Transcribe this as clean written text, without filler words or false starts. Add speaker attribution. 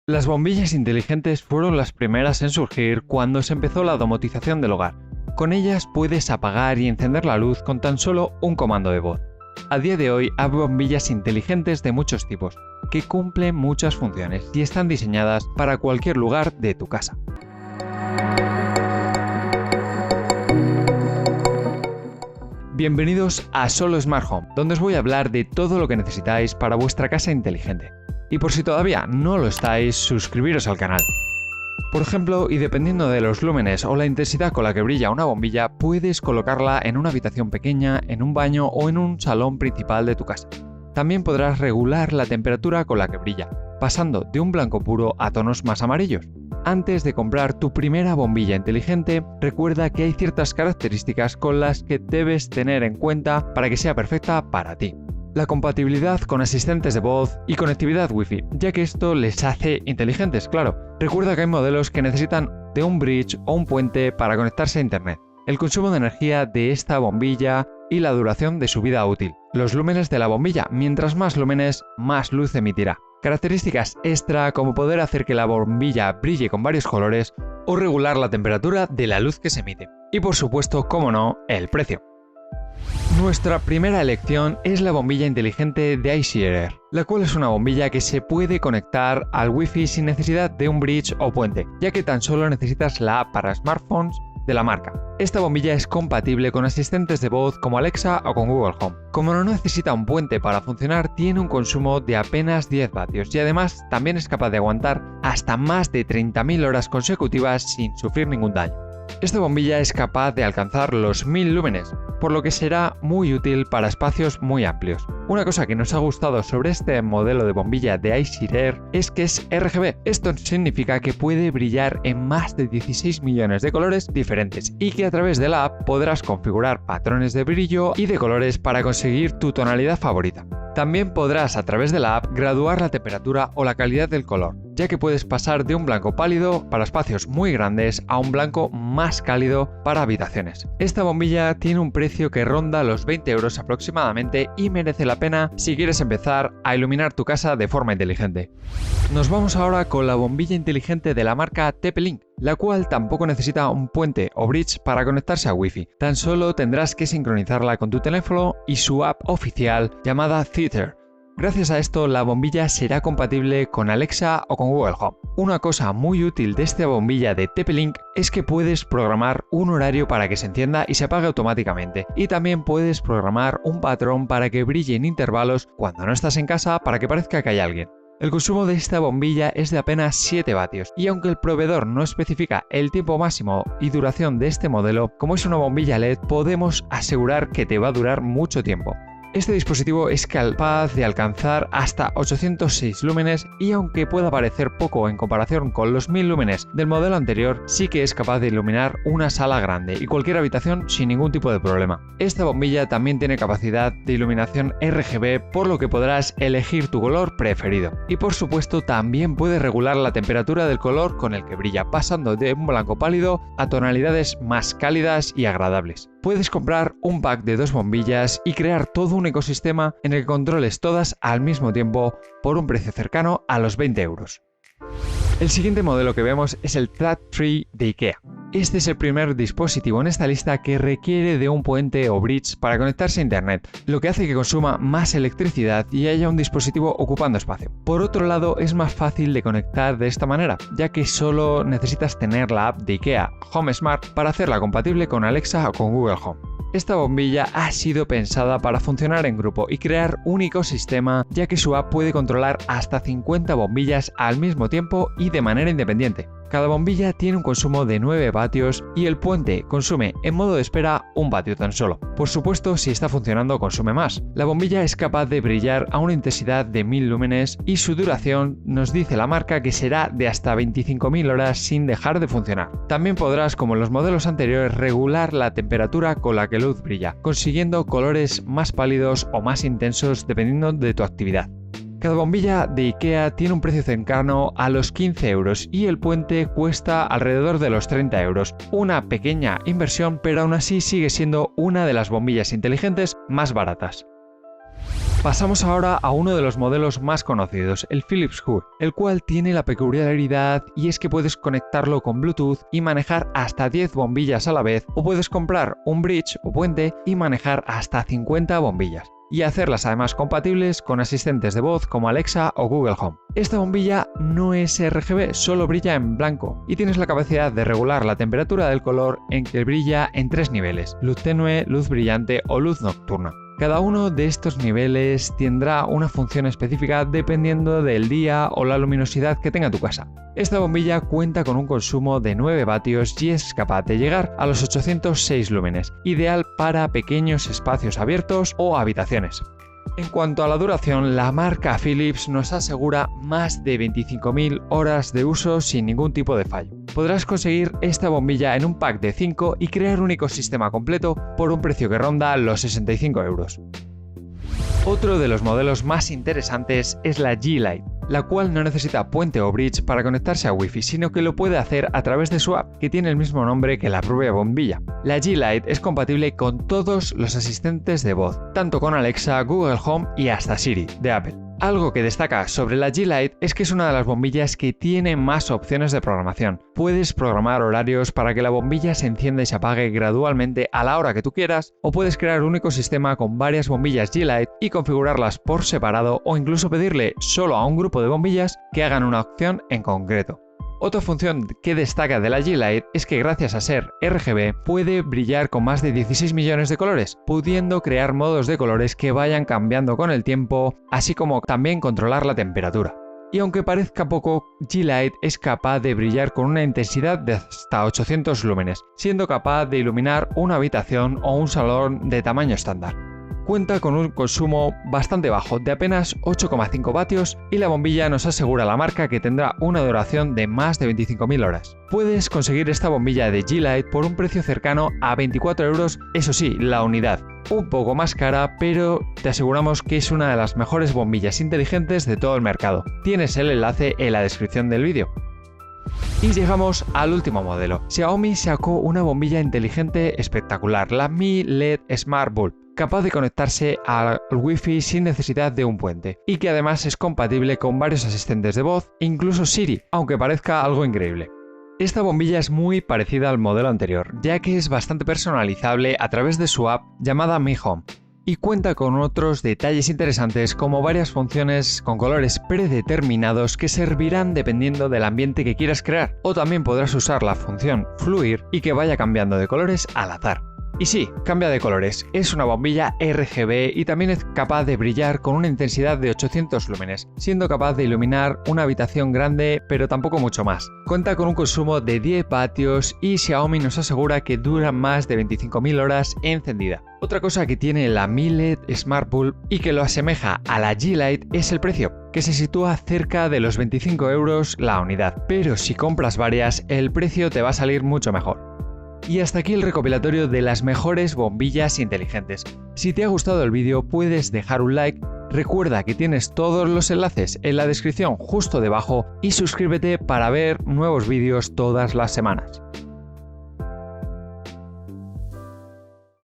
Speaker 1: Las bombillas inteligentes fueron las primeras en surgir cuando se empezó la domotización del hogar. Con ellas puedes apagar y encender la luz con tan solo un comando de voz. A día de hoy hay bombillas inteligentes de muchos tipos, que cumplen muchas funciones y están diseñadas para cualquier lugar de tu casa. Bienvenidos a Solo Smart Home, donde os voy a hablar de todo lo que necesitáis para vuestra casa inteligente. Y por si todavía no lo estáis, suscribiros al canal. Por ejemplo, y dependiendo de los lúmenes o la intensidad con la que brilla una bombilla, puedes colocarla en una habitación pequeña, en un baño o en un salón principal de tu casa. También podrás regular la temperatura con la que brilla, pasando de un blanco puro a tonos más amarillos. Antes de comprar tu primera bombilla inteligente, recuerda que hay ciertas características con las que debes tener en cuenta para que sea perfecta para ti. La compatibilidad con asistentes de voz y conectividad Wi-Fi, ya que esto les hace inteligentes, claro. Recuerda que hay modelos que necesitan de un bridge o un puente para conectarse a internet. El consumo de energía de esta bombilla y la duración de su vida útil. Los lúmenes de la bombilla, mientras más lúmenes, más luz emitirá. Características extra como poder hacer que la bombilla brille con varios colores o regular la temperatura de la luz que se emite. Y por supuesto, como no, el precio. Nuestra primera elección es la bombilla inteligente de iSharer, la cual es una bombilla que se puede conectar al Wi-Fi sin necesidad de un bridge o puente, ya que tan solo necesitas la app para smartphones de la marca. Esta bombilla es compatible con asistentes de voz como Alexa o con Google Home. Como no necesita un puente para funcionar, tiene un consumo de apenas 10 vatios y además también es capaz de aguantar hasta más de 30.000 horas consecutivas sin sufrir ningún daño. Esta bombilla es capaz de alcanzar los 1000 lúmenes, por lo que será muy útil para espacios muy amplios. Una cosa que nos ha gustado sobre este modelo de bombilla de iSharer es que es RGB. Esto significa que puede brillar en más de 16 millones de colores diferentes y que a través de la app podrás configurar patrones de brillo y de colores para conseguir tu tonalidad favorita. También podrás a través de la app graduar la temperatura o la calidad del color, ya que puedes pasar de un blanco pálido para espacios muy grandes a un blanco más cálido para habitaciones. Esta bombilla tiene un precio que ronda los 20 euros aproximadamente y merece la pena si quieres empezar a iluminar tu casa de forma inteligente. Nos vamos ahora con la bombilla inteligente de la marca TP-Link, la cual tampoco necesita un puente o bridge para conectarse a Wi-Fi. Tan solo tendrás que sincronizarla con tu teléfono y su app oficial llamada Theater. Gracias a esto, la bombilla será compatible con Alexa o con Google Home. Una cosa muy útil de esta bombilla de TP-Link es que puedes programar un horario para que se encienda y se apague automáticamente. Y también puedes programar un patrón para que brille en intervalos cuando no estás en casa para que parezca que hay alguien. El consumo de esta bombilla es de apenas 7 vatios y aunque el proveedor no especifica el tiempo máximo y duración de este modelo, como es una bombilla LED, podemos asegurar que te va a durar mucho tiempo. Este dispositivo es capaz de alcanzar hasta 806 lúmenes y aunque pueda parecer poco en comparación con los 1000 lúmenes del modelo anterior, sí que es capaz de iluminar una sala grande y cualquier habitación sin ningún tipo de problema. Esta bombilla también tiene capacidad de iluminación RGB, por lo que podrás elegir tu color preferido. Y por supuesto también puedes regular la temperatura del color con el que brilla, pasando de un blanco pálido a tonalidades más cálidas y agradables. Puedes comprar un pack de 2 bombillas y crear todo un ecosistema en el que controles todas al mismo tiempo por un precio cercano a los 20 euros. El siguiente modelo que vemos es el Thread3 de IKEA. Este es el primer dispositivo en esta lista que requiere de un puente o bridge para conectarse a internet, lo que hace que consuma más electricidad y haya un dispositivo ocupando espacio. Por otro lado, es más fácil de conectar de esta manera, ya que solo necesitas tener la app de IKEA Home Smart para hacerla compatible con Alexa o con Google Home. Esta bombilla ha sido pensada para funcionar en grupo y crear un ecosistema, ya que su app puede controlar hasta 50 bombillas al mismo tiempo y de manera independiente. Cada bombilla tiene un consumo de 9 vatios y el puente consume en modo de espera 1 vatio tan solo. Por supuesto, si está funcionando consume más. La bombilla es capaz de brillar a una intensidad de 1000 lúmenes y su duración nos dice la marca que será de hasta 25.000 horas sin dejar de funcionar. También podrás, como en los modelos anteriores, regular la temperatura con la que la luz brilla, consiguiendo colores más pálidos o más intensos dependiendo de tu actividad. Cada bombilla de IKEA tiene un precio cercano a los 15 euros y el puente cuesta alrededor de los 30 euros. Una pequeña inversión, pero aún así sigue siendo una de las bombillas inteligentes más baratas. Pasamos ahora a uno de los modelos más conocidos, el Philips Hue, el cual tiene la peculiaridad y es que puedes conectarlo con Bluetooth y manejar hasta 10 bombillas a la vez, o puedes comprar un bridge o puente y manejar hasta 50 bombillas, y hacerlas además compatibles con asistentes de voz como Alexa o Google Home. Esta bombilla no es RGB, solo brilla en blanco y tienes la capacidad de regular la temperatura del color en que brilla en 3 niveles: luz tenue, luz brillante o luz nocturna. Cada uno de estos niveles tendrá una función específica dependiendo del día o la luminosidad que tenga tu casa. Esta bombilla cuenta con un consumo de 9 vatios y es capaz de llegar a los 806 lúmenes, ideal para pequeños espacios abiertos o habitaciones. En cuanto a la duración, la marca Philips nos asegura más de 25.000 horas de uso sin ningún tipo de fallo. Podrás conseguir esta bombilla en un pack de 5 y crear un ecosistema completo por un precio que ronda los 65 euros. Otro de los modelos más interesantes es la G-Lite, la cual no necesita puente o bridge para conectarse a Wi-Fi, sino que lo puede hacer a través de su app, que tiene el mismo nombre que la propia bombilla. La G-Lite es compatible con todos los asistentes de voz, tanto con Alexa, Google Home y hasta Siri, de Apple. Algo que destaca sobre la G-Lite es que es una de las bombillas que tiene más opciones de programación. Puedes programar horarios para que la bombilla se encienda y se apague gradualmente a la hora que tú quieras, o puedes crear un ecosistema con varias bombillas G-Lite y configurarlas por separado, o incluso pedirle solo a un grupo de bombillas que hagan una opción en concreto. Otra función que destaca de la G-Lite es que gracias a ser RGB puede brillar con más de 16 millones de colores, pudiendo crear modos de colores que vayan cambiando con el tiempo, así como también controlar la temperatura. Y aunque parezca poco, G-Lite es capaz de brillar con una intensidad de hasta 800 lúmenes, siendo capaz de iluminar una habitación o un salón de tamaño estándar. Cuenta con un consumo bastante bajo, de apenas 8,5 vatios, y la bombilla nos asegura la marca que tendrá una duración de más de 25.000 horas. Puedes conseguir esta bombilla de G-Lite por un precio cercano a 24 euros, eso sí, la unidad. Un poco más cara, pero te aseguramos que es una de las mejores bombillas inteligentes de todo el mercado. Tienes el enlace en la descripción del vídeo. Y llegamos al último modelo. Xiaomi sacó una bombilla inteligente espectacular, la Mi LED Smart Bulb, capaz de conectarse al Wi-Fi sin necesidad de un puente, y que además es compatible con varios asistentes de voz, incluso Siri, aunque parezca algo increíble. Esta bombilla es muy parecida al modelo anterior, ya que es bastante personalizable a través de su app llamada Mi Home, y cuenta con otros detalles interesantes como varias funciones con colores predeterminados que servirán dependiendo del ambiente que quieras crear, o también podrás usar la función Fluir y que vaya cambiando de colores al azar. Y sí, cambia de colores, es una bombilla RGB y también es capaz de brillar con una intensidad de 800 lúmenes, siendo capaz de iluminar una habitación grande pero tampoco mucho más. Cuenta con un consumo de 10 vatios y Xiaomi nos asegura que dura más de 25.000 horas encendida. Otra cosa que tiene la Mi LED Smart Bulb y que lo asemeja a la G-Lite es el precio, que se sitúa cerca de los 25 euros la unidad, pero si compras varias el precio te va a salir mucho mejor. Y hasta aquí el recopilatorio de las mejores bombillas inteligentes. Si te ha gustado el vídeo puedes dejar un like, recuerda que tienes todos los enlaces en la descripción justo debajo y suscríbete para ver nuevos vídeos todas las semanas.